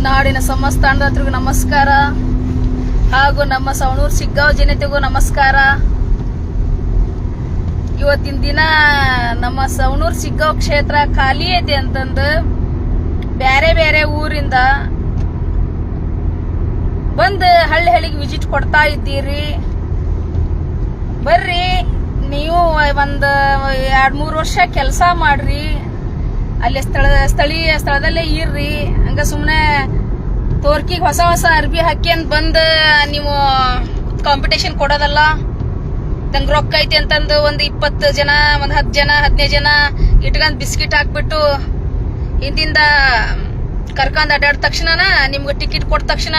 ನಾಡಿನ ಸಮಸ್ತ ಅನ್ನದಾತರಿಗೂ ನಮಸ್ಕಾರ ಹಾಗೂ ನಮ್ಮ ಸವಣೂರು ಸಿಗ್ಗಾಂವ್ ಜನತೆಗೂ ನಮಸ್ಕಾರ. ಇವತ್ತಿನ ದಿನ ನಮ್ಮ ಸವಣೂರು ಸಿಗ್ಗಾಂವ್ ಕ್ಷೇತ್ರ ಖಾಲಿ ಐತಿ ಅಂತಂದು ಬೇರೆ ಬೇರೆ ಊರಿಂದ ಬಂದು ಹಳ್ಳಿ ಹಳ್ಳಿಗೆ ವಿಸಿಟ್ ಕೊಡ್ತಾ ಇದ್ದೀರಿ. ಬರ್ರಿ, ನೀವು ಒಂದು 2-3 ವರ್ಷ ಕೆಲಸ ಮಾಡ್ರಿ, ಅಲ್ಲಿ ಸ್ಥಳೀಯ ಸ್ಥಳದಲ್ಲೇ ಇರ್ರಿ. ಹಂಗ ಸುಮ್ಮನೆ ತೋರ್ಕಿಗೆ ಹೊಸ ಹೊಸ ಅರ್ಬಿ ಹಾಕ್ಯಂದ್ ಬಂದು ನೀವು ಕಾಂಪಿಟೇಷನ್ ಕೊಡೋದಲ್ಲ. ತಂಗ ರೊಕ್ಕ ಐತಿ ಅಂತಂದು ಒಂದು 20 ಜನ, ಒಂದು 10 ಜನ, 15 ಜನ ಇಟ್ಕೊಂಡ್ ಬಿಸ್ಕಿಟ್ ಹಾಕ್ಬಿಟ್ಟು ಹಿಂದಿಂದ ಕರ್ಕೊಂಡ್ ಅಡ್ಡಾಡ ತಕ್ಷಣ ನಿಮ್ಗೆ ಟಿಕೆಟ್ ಕೊಟ್ಟ ತಕ್ಷಣ,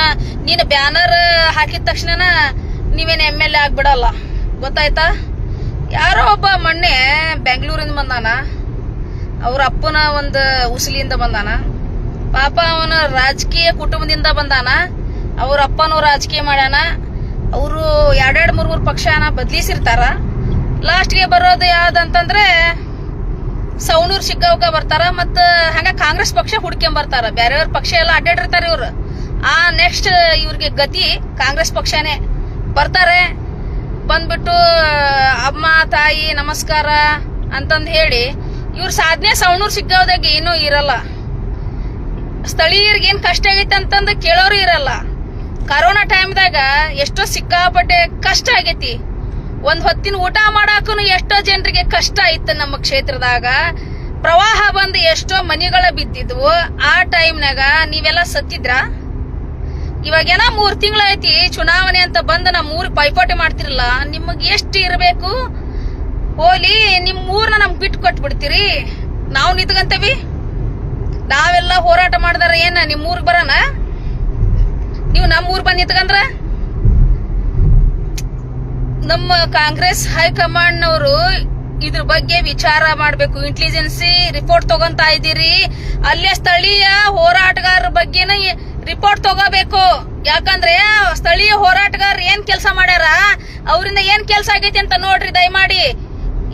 ನೀನು ಬ್ಯಾನರ್ ಹಾಕಿದ ತಕ್ಷಣ ನೀವೇನು MLA ಆಗ್ಬಿಡಲ್ಲ, ಗೊತ್ತಾಯ್ತಾ? ಯಾರೋ ಒಬ್ಬ ಮೊನ್ನೆ ಬೆಂಗಳೂರಿಂದ ಬಂದಾನ, ಅವ್ರ ಅಪ್ಪನ ಒಂದು ಉಸಲಿಯಿಂದ ಬಂದಾನ. ಪಾಪ ಅವನ ರಾಜಕೀಯ ಕುಟುಂಬದಿಂದ ಬಂದಾನ, ಅವ್ರ ಅಪ್ಪನೂ ರಾಜಕೀಯ ಮಾಡ್ಯಾನ. ಅವರು 2-3 ಪಕ್ಷನ ಬದಲಿಸಿರ್ತಾರ. ಲಾಸ್ಟ್ಗೆ ಬರೋದು ಯಾವ್ದಂತಂದ್ರೆ ಸವಣೂರು ಸಿಗ್ಗಾಂವ್ಕ ಬರ್ತಾರ. ಮತ್ತ ಹಂಗ ಕಾಂಗ್ರೆಸ್ ಪಕ್ಷ ಹುಡ್ಕೊಂಡ್ ಬರ್ತಾರ. ಬೇರೆಯವ್ರ ಪಕ್ಷ ಎಲ್ಲ ಅಡ್ಡಾಡಿರ್ತಾರ ಇವ್ರು. ನೆಕ್ಸ್ಟ್ ಇವ್ರಿಗೆ ಗತಿ ಕಾಂಗ್ರೆಸ್ ಪಕ್ಷನೇ. ಬರ್ತಾರೆ, ಬಂದ್ಬಿಟ್ಟು ಅಮ್ಮ ತಾಯಿ ನಮಸ್ಕಾರ ಅಂತಂದ್ ಹೇಳಿ ಇವ್ರ ಸಾಧನೆ ಸವಣೂರು ಸಿಗ್ಗಾಂವ್ದಾಗ ಏನೂ ಇರಲ್ಲ. ಸ್ಥಳೀಯರಿಗೆ ಏನ್ ಕಷ್ಟ ಆಗೈತೆ ಅಂತಂದು ಕೇಳೋರು ಇರಲ್ಲ. ಕರೋನಾ ಟೈಮ್ದಾಗ ಎಷ್ಟೋ ಸಿಕ್ಕಾಪಟ್ಟೆ ಕಷ್ಟ ಆಗೈತಿ. ಒಂದ್ ಹೊತ್ತಿನ ಊಟ ಮಾಡಾಕು ಎಷ್ಟೋ ಜನರಿಗೆ ಕಷ್ಟ ಇತ್ತು. ನಮ್ಮ ಕ್ಷೇತ್ರದಾಗ ಪ್ರವಾಹ ಬಂದು ಎಷ್ಟೋ ಮನಿಗಳ ಬಿದ್ದಿದ್ವು. ಆ ಟೈಮ್ನಾಗ ನೀವೆಲ್ಲ ಸತ್ತಿದ್ರ? ಇವಾಗೇನ 3 ತಿಂಗಳೈತಿ ಚುನಾವಣೆ ಅಂತ ಬಂದು ನಮ್ಮ ಊರಿಗೆ ಪೈಪೋಟಿ ಮಾಡ್ತಿರಲ್ಲ, ನಿಮಗ್ ಎಷ್ಟು ಇರಬೇಕು? ಹೋಲಿ ನಿಮ್ ಊರ್ನ ನಮ್ಗ್ ಬಿಟ್ಟು ಕೊಟ್ಬಿಡ್ತೀರಿ, ನಾವು ನಿಂತ್ಕಂತೇವಿ. ನಾವೆಲ್ಲ ಹೋರಾಟ ಮಾಡಿದಾರ ಏನ ನಿಮ್ ಊರ್ಗ್ ಬರೋಣ? ನೀವು ನಮ್ಮ ಊರ್ ಬಂದ್ ನಿಂತ್ಕಂದ್ರ ನಮ್ಮ ಕಾಂಗ್ರೆಸ್ ಹೈಕಮಾಂಡ್ ನವರು ಇದ್ರ ಬಗ್ಗೆ ವಿಚಾರ ಮಾಡ್ಬೇಕು. ಇಂಟೆಲಿಜೆನ್ಸಿ ರಿಪೋರ್ಟ್ ತಗೊಂತಾ ಇದ್ದೀರಿ. ಅಲ್ಲೇ ಸ್ಥಳೀಯ ಹೋರಾಟಗಾರರ ಬಗ್ಗೆನ ರಿಪೋರ್ಟ್ ತಗೋಬೇಕು. ಯಾಕಂದ್ರೆ ಸ್ಥಳೀಯ ಹೋರಾಟಗಾರರು ಏನ್ ಕೆಲಸ ಮಾಡ್ಯಾರ, ಅವರಿಂದ ಏನ್ ಕೆಲಸ ಆಗೈತಿ ಅಂತ ನೋಡ್ರಿ ದಯಮಾಡಿ.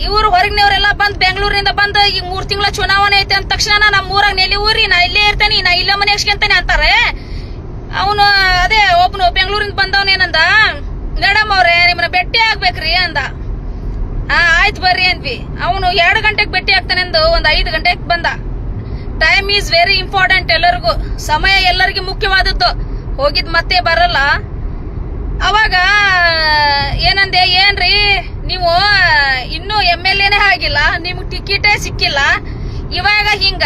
ಇವ್ರು ಹೊರಗಿನವರೆಲ್ಲ ಬಂದ್ ಬೆಂಗಳೂರಿಂದ ಬಂದ್ ಈಗ 3 ತಿಂಗಳ ಚುನಾವಣೆ ಐತೆ ಅಂದ ತಕ್ಷಣ ನಮ್ಮ ಊರಾಗ ನೆಲಿ ಊರಿ ನಾ ಇಲ್ಲೇ ಇರ್ತೇನೆ, ನಾ ಇಲ್ಲೇ ಮನೆ ಹಚ್ಕೊಂತಾನೆ ಅಂತಾರೆ. ಅವನು ಅದೇ ಒಬ್ನು ಬೆಂಗಳೂರಿಂದ ಬಂದವನೇನಂದ, ಮೇಡಮ್ ಅವ್ರೆ ನಿಮ್ಮನ್ನ ಭೇಟಿ ಆಗ್ಬೇಕ್ರಿ ಅಂದ. ಆಯ್ತು ಬರ್ರಿ ಅಂದ್ವಿ. ಅವನು 2 ಗಂಟೆಗೆ ಭೇಟಿ ಆಗ್ತಾನೆ ಅಂದು ಒಂದ್ 5 ಗಂಟೆಗೆ ಬಂದ. Time is very important. ಎಲ್ಲರಿಗೂ ಸಮಯ ಎಲ್ಲರಿಗೂ ಮುಖ್ಯವಾದದ್ದು. ಹೋಗಿದ್ ಮತ್ತೆ ಬರಲ್ಲ. ಅವಾಗ ಏನಂದೆ, ಏನ್ರಿ ನೀವು ಇನ್ನೂ MLAನೇ ಆಗಿಲ್ಲ, ನಿಮ್ಗ್ ಟಿಕೆಟೇ ಸಿಕ್ಕಿಲ್ಲ, ಇವಾಗ ಹಿಂಗ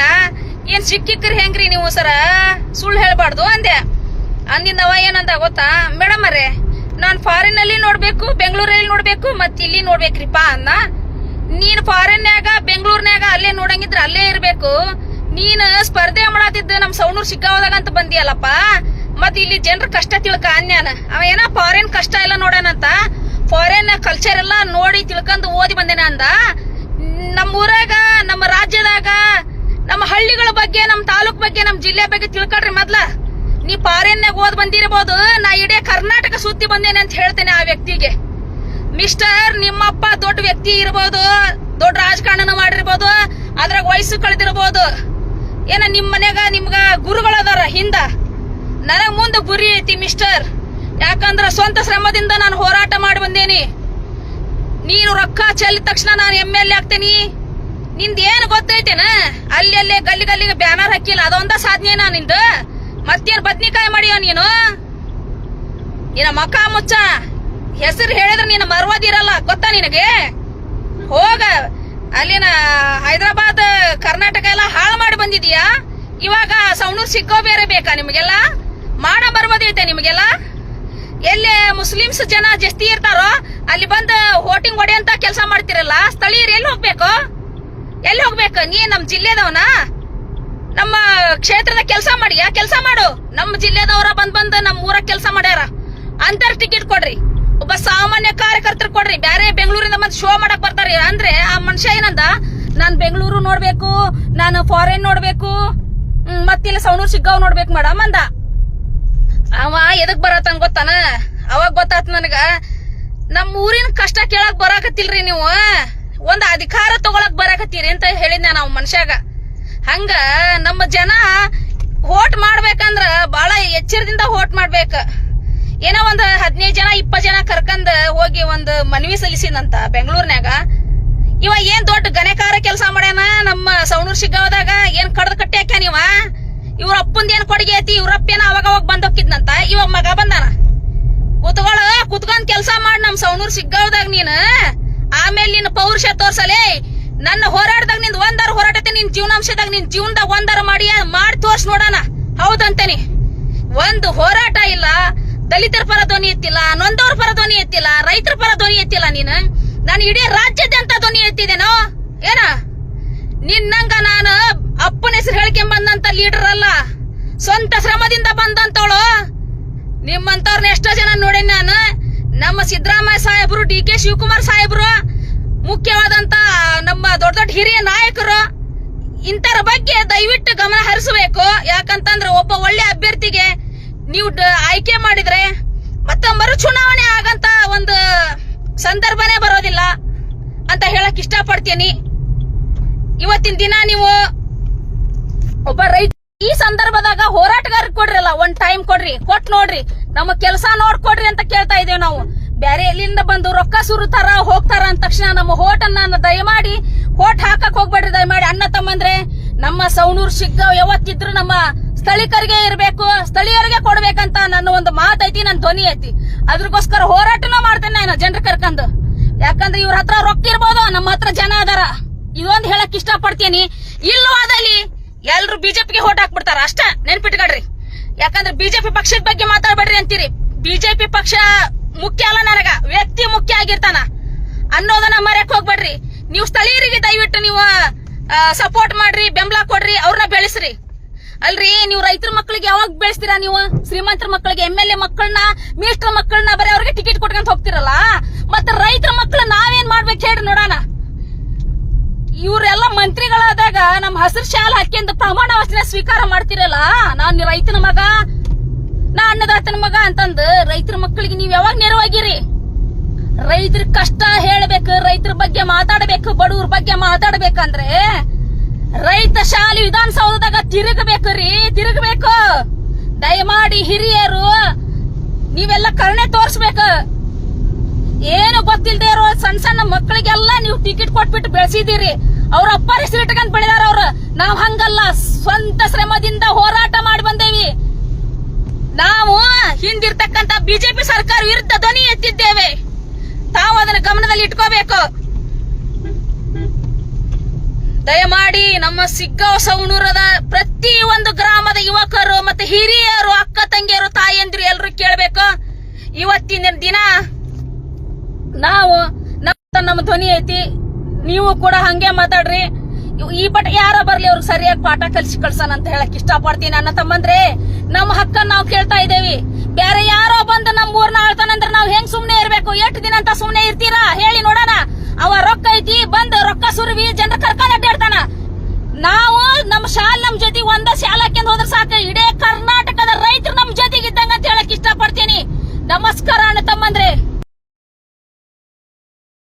ಏನ್ ಸಿಕ್ಕಿಕ್ರಿ ಹೆಂಗ್ರಿ ನೀವು ಸರ? ಸುಳ್ಳು ಹೇಳ್ಬಾರ್ದು ಅಂದೆ. ಅಂದಿಂದವ ಏನಂದ ಗೊತ್ತಾ, ಮೇಡಮ್ ಅರೇ ನಾನ್ ಫಾರಿನ್ ಅಲ್ಲಿ ನೋಡ್ಬೇಕು, ಬೆಂಗಳೂರಲ್ಲಿ ನೋಡ್ಬೇಕು, ಮತ್ ಇಲ್ಲಿ ನೋಡ್ಬೇಕ್ರಿಪಾ ಅನ್ನ. ನೀನ್ ಫಾರಿನ್ಯಾಗ ಬೆಂಗಳೂರ್ನ್ಯಾಗ ಅಲ್ಲೇ ನೋಡಂಗಿದ್ರ ಅಲ್ಲೇ ಇರ್ಬೇಕು. ನೀನ್ ಸ್ಪರ್ಧೆ ಮಾಡತ್ತಿದ್ದ ನಮ್ ಸವಣೂರು ಸಿಗ್ಗಾಂವ್ದಾಗ ಅಂತ ಬಂದಿಯಲ್ಲಪ್ಪ, ಮತ್ ಇಲ್ಲಿ ಜನರ ಕಷ್ಟ ತಿಳ್ಕ ಅನ್ಯಾನ. ಅವ ಏನ ಫಾರಿನ್ ಕಷ್ಟ ಎಲ್ಲ ನೋಡೋಣಂತ, ಫಾರಿನ್ ಕಲ್ಚರ್ ಎಲ್ಲ ನೋಡಿ ತಿಳ್ಕೊಂಡ್ ಓದಿ ಬಂದೇನ ಅಂದ. ನಮ್ಮ ಊರಾಗ, ನಮ್ಮ ರಾಜ್ಯದಾಗ, ನಮ್ಮ ಹಳ್ಳಿಗಳ ಬಗ್ಗೆ, ನಮ್ಮ ತಾಲೂಕ್ ಬಗ್ಗೆ, ನಮ್ಮ ಜಿಲ್ಲೆ ಬಗ್ಗೆ ತಿಳ್ಕೊಳ್ರಿ ಮೊದ್ಲ. ನೀ ಫಾರಿನ್ನಾಗ ಓದ್ ಬಂದಿರಬಹುದು, ನಾ ಇಡೀ ಕರ್ನಾಟಕ ಸುತ್ತಿ ಬಂದೇನೆ ಅಂತ ಹೇಳ್ತೇನೆ ಆ ವ್ಯಕ್ತಿಗೆ. ಮಿಸ್ಟರ್, ನಿಮ್ಮಪ್ಪ ದೊಡ್ಡ ವ್ಯಕ್ತಿ ಇರಬಹುದು, ದೊಡ್ಡ ರಾಜಕಾರಣ ಮಾಡಿರ್ಬೋದು, ಅದ್ರಾಗ ವಯಸ್ಸು ಕಳೆದಿರಬಹುದು. ಏನ ನಿಮ್ ಮನ್ಯಾಗ ನಿಮ್ಗ ಗುರುಗಳದಾರ ಹಿಂದ. ನನಗ್ ಮುಂದೆ ಗುರಿ ಐತಿ ಮಿಸ್ಟರ್. ಯಾಕಂದ್ರ ಸ್ವಂತ ಶ್ರಮದಿಂದ ನಾನು ಹೋರಾಟ ಮಾಡಿ ಬಂದೇನಿ. ನೀನು ರೊಕ್ಕ ಚೆಲ್ಲಿದ ತಕ್ಷಣ ನಾನು MLA ಆಗ್ತೇನಿ. ನಿಂದ ಏನ್ ಗೊತ್ತೈತೇನ? ಅಲ್ಲೇ ಗಲ್ಲಿಗೆ ಬ್ಯಾನರ್ ಹಾಕಿಲ್ಲ, ಅದೊಂದ ಸಾಧನೆನಾ ನಿಂದು? ಮತ್ತೇನ್ ಬದ್ನಿಕಾಯಿ ಮಾಡಿಯೋ ನೀನು? ನಿನ್ನ ಮಕ್ಕ ಮುಚ್ಚ ಹೆಸರು ಹೇಳಿದ್ರೆ ನೀನು ಮರ್ವದಿರಲ್ಲ, ಗೊತ್ತಾ ನಿನಗೆ? ಹೋಗ ಅಲ್ಲಿನ ಹೈದರಾಬಾದ್ ಕರ್ನಾಟಕ ಎಲ್ಲ ಹಾಳು ಮಾಡಿ ಬಂದಿದೀಯಾ. ಇವಾಗ ಸವಣೂರು ಸಿಗ್ಗಾಂವ್ ಬೇರೆ ಬೇಕಾ ನಿಮ್ಗೆಲ್ಲ? ಮಾಡ ಬರ್ಬೋದೈತೆ ನಿಮ್ಗೆಲ್ಲ. ಎಲ್ಲಿ ಮುಸ್ಲಿಮ್ಸ್ ಜನ ಜಾಸ್ತಿ ಇರ್ತಾರೋ ಅಲ್ಲಿ ಬಂದು ವೋಟಿಂಗ್ ಹೊಡೆಯಂತ ಕೆಲಸ ಮಾಡ್ತಿರಲ್ಲ. ಸ್ಥಳೀಯರು ಎಲ್ಲಿ ಹೋಗ್ಬೇಕು? ಎಲ್ಲಿ ಹೋಗ್ಬೇಕು? ನೀ ನಮ್ ಜಿಲ್ಲೆದವನ? ನಮ್ಮ ಕ್ಷೇತ್ರದ ಕೆಲಸ ಮಾಡಿಯಾ? ಕೆಲಸ ಮಾಡು. ನಮ್ಮ ಜಿಲ್ಲೆದವರ ಬಂದ್ ನಮ್ಮ ಊರಾಗ ಕೆಲಸ ಮಾಡ್ಯಾರ. ಅಂತರ್ ಟಿಕೆಟ್ ಕೊಡ್ರಿ. ಒಬ್ಬ ಸಾಮಾನ್ಯ ಕಾರ್ಯಕರ್ತರು ಕೊಡ್ರಿ. ಬೇರೆ ಬೆಂಗಳೂರಿಂದ ಬಂದ್ ಶೋ ಮಾಡಕ್ ಬರ್ತಾರ ಅಂದ್ರೆ ಆ ಮನುಷ್ಯ ಏನಂದ, ನಾನ್ ಬೆಂಗಳೂರು ನೋಡ್ಬೇಕು, ನಾನು ಫಾರಿನ್ ನೋಡ್ಬೇಕು, ಮತ್ತಿಲ್ಲ ಸವಣೂರು ಸಿಗ್ಗಾಂವ್ ನೋಡ್ಬೇಕು ಮೇಡಮ್ ಅಂದ. ಅವ ಎದಕ್ ಬರತ್ತಂಗ ಗೊತ್ತಾನ? ಅವಾಗ ಗೊತ್ತಾತ್ ನನಗ, ನಮ್ ಊರಿನ ಕಷ್ಟ ಕೇಳಕ್ ಬರಾಕತ್ತಿಲ್ರಿ ನೀವು, ಒಂದ್ ಅಧಿಕಾರ ತಗೊಳಕ್ ಬರಾಕತ್ತೀರಿ ಅಂತ ಹೇಳಿದ್ನ ನಾವು ಮನುಷ್ಯಾಗ. ಹಂಗ ನಮ್ಮ ಜನ ವೋಟ್ ಮಾಡ್ಬೇಕಂತ ಮಾಡ್ಬೇಕಂದ್ರ ಬಹಳ ಎಚ್ಚರದಿಂದ ವೋಟ್ ಮಾಡ್ಬೇಕ. ಏನೋ ಒಂದ್ 15 ಜನ 20 ಜನ ಕರ್ಕೊಂಡ್ ಹೋಗಿ ಒಂದ್ ಮನವಿ ಸಲ್ಲಿಸಿದಂತ ಬೆಂಗಳೂರಿನಾಗ. ಇವ ಏನ್ ದೊಡ್ಡ ಗಣಕಾರ ಕೆಲಸ ಮಾಡ್ಯಾನ. ನಮ್ಮ ಸವಣೂರ್ ಶಿಗ್ಗಾವದಾಗ ಏನ್ ಕಡ್ದ ಕಟ್ಟಿ ಹಾಕ್ಯಾನ ಇವ. ಇವ್ರ ಅಪ್ಪಂದ ಏನ್ ಕೊಡುಗೆ ಐತಿ, ಇವ್ರಪ್ಪೇನ ಅವಾಗ ಬಂದ್ ಹೋಗಿದ್ನಂತ. ಇವಾಗ ಮಗ ಬಂದಾನ. ಕುತ್ಕೊಂಡ್ ಕೆಲಸ ಮಾಡಿ ನಮ್ ಸವಣೂರ್ ಶಿಗ್ಗಾವದಾಗ ನೀನ್ ಆಮೇಲೆ ನಿನ್ನ ಪೌರುಷ ತೋರ್ಸಲೇ. ನನ್ನ ಹೋರಾಟದಾಗ ನಿಂದ ಒಂದಾರ ಹೋರಾಟತೆ, ನಿನ್ ಜೀವನಾಂಶದಾಗ ನಿನ್ ಜೀವನದಾಗ ಒಂದಾರ ಮಾಡಿ ತೋರ್ಸ್ ನೋಡೋಣ. ಹೌದಂತೇನಿ. ಒಂದು ಹೋರಾಟ ಇಲ್ಲ, ದಲಿತರ ಪರ ಧ್ವನಿ ಎತ್ತಿಲ್ಲ, ನೊಂದವ್ರ ಪರ ಧ್ವನಿ ಎತ್ತಿಲ್ಲ, ರೈತರ ಪರ ಧ್ವನಿ ಎತ್ತಿಲ್ಲ. ನಾನು ಇಡೀ ರಾಜ್ಯದಂತ ಧ್ವನಿ ಎತ್ತಿದ್ದೇನೋ ಏನ? ನಿನ್ನಂಗ ನಾನು ಅಪ್ಪನ ಹೆಸರು ಹೇಳ್ಕೊಂಡ್ ಲೀಡರ್ ಅಲ್ಲ, ಸ್ವಂತ ಶ್ರಮದಿಂದ ಬಂದಂತವಳು. ನಿಮ್ಮಂತವ್ರನ್ನ ಎಷ್ಟೋ ಜನ ನೋಡಿ ನಾನು. ನಮ್ಮ ಸಿದ್ದರಾಮಯ್ಯ ಸಾಹೇಬ್ರು, DK ಶಿವಕುಮಾರ್ ಸಾಹೇಬ್ರು, ಮುಖ್ಯವಾದಂತ ನಮ್ಮ ದೊಡ್ಡ ದೊಡ್ಡ ಹಿರಿಯ ನಾಯಕರು ಇಂತರ ಬಗ್ಗೆ ದಯವಿಟ್ಟು ಗಮನ ಹರಿಸಬೇಕು. ಯಾಕಂತಂದ್ರೆ ಒಬ್ಬ ಒಳ್ಳೆ ಅಭ್ಯರ್ಥಿಗೆ ನೀವು ಆಯ್ಕೆ ಮಾಡಿದ್ರೆ ಮತ್ತೆ ಮರು ಚುನಾವಣೆ ಆಗಂತ ಒಂದು ಸಂದರ್ಭನೇ ಬರೋದಿಲ್ಲ ಅಂತ ಹೇಳಕ್ ಇಷ್ಟಪಡ್ತೀನಿ. ಇವತ್ತಿನ ದಿನ ನೀವು ಒಬ್ಬ ರೈತ ಈ ಸಂದರ್ಭದಾಗ ಹೋರಾಟಗಾರ ಕೊಡ್ರಲ್ಲ, ಒಂದ್ ಟೈಮ್ ಕೊಡ್ರಿ, ಕೊಟ್ ನೋಡ್ರಿ, ನಮ್ಮ ಕೆಲಸ ನೋಡ್ಕೊಡ್ರಿ ಅಂತ ಕೇಳ್ತಾ ಇದೇವ್ ನಾವು. ಬ್ಯಾರೆ ಎಲ್ಲಿಂದ ಬಂದು ರೊಕ್ಕ ಸುರುತ್ತಾರ ಹೋಗ್ತಾರ ಅಂದ ತಕ್ಷಣ ನಮ್ಮ ಹೋಟನ್ನ ದಯಮಾಡಿ ಹೋಟ್ ಹಾಕಕ್ ಹೋಗ್ಬೇಡ್ರಿ. ದಯಮಾಡಿ ಅಣ್ಣ ತಮ್ಮಂದ್ರೆ ನಮ್ಮ ಸವಣೂರ್ ಶಿಗ್ಗಾವ್ ಯಾವತ್ತಿದ್ರು ನಮ್ಮ ಸ್ಥಳೀಕರಿಗೆ ಇರ್ಬೇಕು, ಸ್ಥಳೀಯರಿಗೆ ಕೊಡ್ಬೇಕಂತ ನನ್ನ ಒಂದು ಮಾತೈತಿ, ನನ್ನ ಧ್ವನಿ ಐತಿ. ಅದ್ರಗೋಸ್ಕರ ಹೋರಾಟನ ಮಾಡ್ತೇನೆ ನಾನು ಜನರ ಕರ್ಕಂದು. ಯಾಕಂದ್ರೆ ಇವ್ರ ಹತ್ರ ರೊಕ್ಕ ಇರ್ಬೋದು, ನಮ್ಮ ಹತ್ರ ಜನ ಅದಾರ. ಇದೊಂದು ಹೇಳಕ್ ಇಷ್ಟ ಪಡ್ತೀನಿ. ಇಲ್ಲವಾದಲ್ಲಿ ಎಲ್ರು ಬಿಜೆಪಿಗೆ ಹೋಟ್ ಹಾಕ್ಬಿಡ್ತಾರ ಅಷ್ಟ, ನೆನ್ಪಿಟ್ಕೊಡ್ರಿ. ಯಾಕಂದ್ರೆ ಬಿಜೆಪಿ ಪಕ್ಷದ ಬಗ್ಗೆ ಮಾತಾಡ್ಬೇಡ್ರಿ ಅಂತೀರಿ. ಬಿಜೆಪಿ ಪಕ್ಷ ಮುಖ್ಯ ಅಲ್ಲ, ನನಗ ವ್ಯಕ್ತಿ ಮುಖ್ಯ ಆಗಿರ್ತಾನ ಅನ್ನೋದನ್ನ ಮರ್ಯಾಕ್ ಹೋಗ್ಬೇಡ್ರಿ. ನೀವು ಸ್ಥಳೀಯರಿಗೆ ದಯವಿಟ್ಟು ನೀವು ಸಪೋರ್ಟ್ ಮಾಡ್ರಿ, ಬೆಂಬಲ ಕೊಡ್ರಿ, ಅವ್ರನ್ನ ಬೆಳೆಸ್ರಿ. ಅಲ್ರಿ, ನೀವು ರೈತರ ಮಕ್ಕಳಿಗೆ ಯಾವಾಗ ಬೆಳೆಸ್ತೀರಾ? ನೀವು ಶ್ರೀಮಂತರ ಮಕ್ಕಳಿಗೆ, MLA ಮಕ್ಕಳನ್ನ, ಮಿನಿಸ್ಟರ್ ಮಕ್ಕಳನ್ನ ಬರೀ ಅವ್ರಿಗೆ ಟಿಕೆಟ್ ಕೊಟ್ಕೊಂತ ಹೋಗ್ತಿರಲ್ಲ. ಮತ್ತೆ ರೈತರ ಮಕ್ಕಳು ನಾವೇನ್ ಮಾಡ್ಬೇಕು ಹೇಳ್ರಿ ನೋಡೋಣ. ಇವ್ರೆಲ್ಲ ಮಂತ್ರಿಗಳಾದಾಗ ನಮ್ ಹಸಿರು ಶಾಲೆ ಹಾಕ್ಯಂದು ಪ್ರಮಾಣ ವಚನ ಸ್ವೀಕಾರ ಮಾಡ್ತಿರಲ್ಲ. ನಾನ್ ರೈತನ ಮಗ, ನಾ ಅನ್ನದಾತನ ಮಗ ಅಂತಂದು ರೈತರ ಮಕ್ಕಳಿಗೆ ನೀವ್ ಯಾವಾಗ ನೆರವಾಗಿರಿ? ರೈತರ ಕಷ್ಟ ಹೇಳ್ಬೇಕು, ರೈತರ ಬಗ್ಗೆ ಮಾತಾಡಬೇಕು, ಬಡವ್ರ ಬಗ್ಗೆ ಮಾತಾಡ್ಬೇಕಂದ್ರೆ ರೈತ ಶಾಲೆ ವಿಧಾನಸೌಧದಾಗ ತಿರುಗಬೇಕು. ದಯಮಾಡಿ ಹಿರಿಯರು ನೀವೆಲ್ಲ ಕರುಣೆ ತೋರ್ಸ್ಬೇಕು. ಏನು ಗೊತ್ತಿಲ್ದೇ ಇರೋ ಸಣ್ಣ ಸಣ್ಣ ಮಕ್ಕಳಿಗೆಲ್ಲ ನೀವು ಟಿಕೆಟ್ ಕೊಟ್ಬಿಟ್ಟು ಬೆಳೆಸಿದಿರಿ. ಅವ್ರ ಅಪ್ಪ ಹೆಸರು ಇಟ್ಕೊಂಡ್ ಬೆಳೆದಾರ ಅವ್ರು. ನಾವ್ ಹಂಗಲ್ಲ, ಸ್ವಂತ ಶ್ರಮದಿಂದ ಹೋರಾಟ ಮಾಡಿ ಬಂದೇವಿ. ನಾವು ಹಿಂದಿರ್ತಕ್ಕಂತ ಬಿಜೆಪಿ ಸರ್ಕಾರ ವಿರುದ್ಧ ಧ್ವನಿ ಎತ್ತಿದ್ದೇವೆ. ತಾವು ಅದನ್ನ ಗಮನದಲ್ಲಿ ಇಟ್ಕೋಬೇಕು. ದಯಮಾಡಿ ನಮ್ಮ ಸಿಗ್ಗಾಂವ್ ಸವಣೂರದ ಪ್ರತಿ ಒಂದು ಗ್ರಾಮದ ಯುವಕರು ಮತ್ತೆ ಹಿರಿಯರು, ಅಕ್ಕ ತಂಗಿಯರು, ತಾಯಿಯಂದಿರು ಎಲ್ರು ಕೇಳಬೇಕು. ಇವತ್ತಿನ ದಿನ ನಾವು ನಮ್ಮ ಧ್ವನಿ ಐತಿ, ನೀವು ಕೂಡ ಹಂಗೆ ಮಾತಾಡ್ರಿ. ಈ ಪಟ ಯಾರ ಬರ್ಲಿ ಅವ್ರಿಗೆ ಸರಿಯಾಗಿ ಪಾಠ ಕಳ್ಸೋಣ ಅಂತ ಹೇಳಕ್ ಇಷ್ಟಪಡ್ತೀನಿ. ಅಣ್ಣ ತಮ್ಮಂದ್ರೆ ನಮ್ಮ ಹಕ್ಕನ್ನ ನಾವು ಕೇಳ್ತಾ ಇದೇವಿ. ಬೇರೆ ಯಾರೋ ಬಂದು ನಮ್ಮ ಊರ್ನ ಆಳ್ತಾನಂದ್ರೆ ನಾವ್ ಹೆಂಗ್ ಸುಮ್ನೆ ಇರ್ಬೇಕು? ಎಷ್ಟು ದಿನ ಅಂತ ಸುಮ್ನೆ ಇರ್ತೀರಾ ಹೇಳಿ ನೋಡೋಣ. ಅವ ರೊಕ್ಕ ಐತಿ, ಬಂದ್ ರೊಕ್ಕ ಸುರುವಿ ಜನರ ಕರ್ಕೊಂಡ್ ಅಡ್ಡಾಡ್ತಾನ. ನಾವು ನಮ್ಮ ಶಾಲೆ ನಮ್ ಜೊತೆ ಒಂದ ಶಾಲಕ್ಕೆ ಹೋದ್ರೆ ಸಾಕು, ಇಡೀ ಕರ್ನಾಟಕದ ರೈತರು ನಮ್ ಜೊತೆಗಿದ್ದಂಗ ಅಂತ ಹೇಳಕ್ ಇಷ್ಟಪಡ್ತೀನಿ. ನಮಸ್ಕಾರ.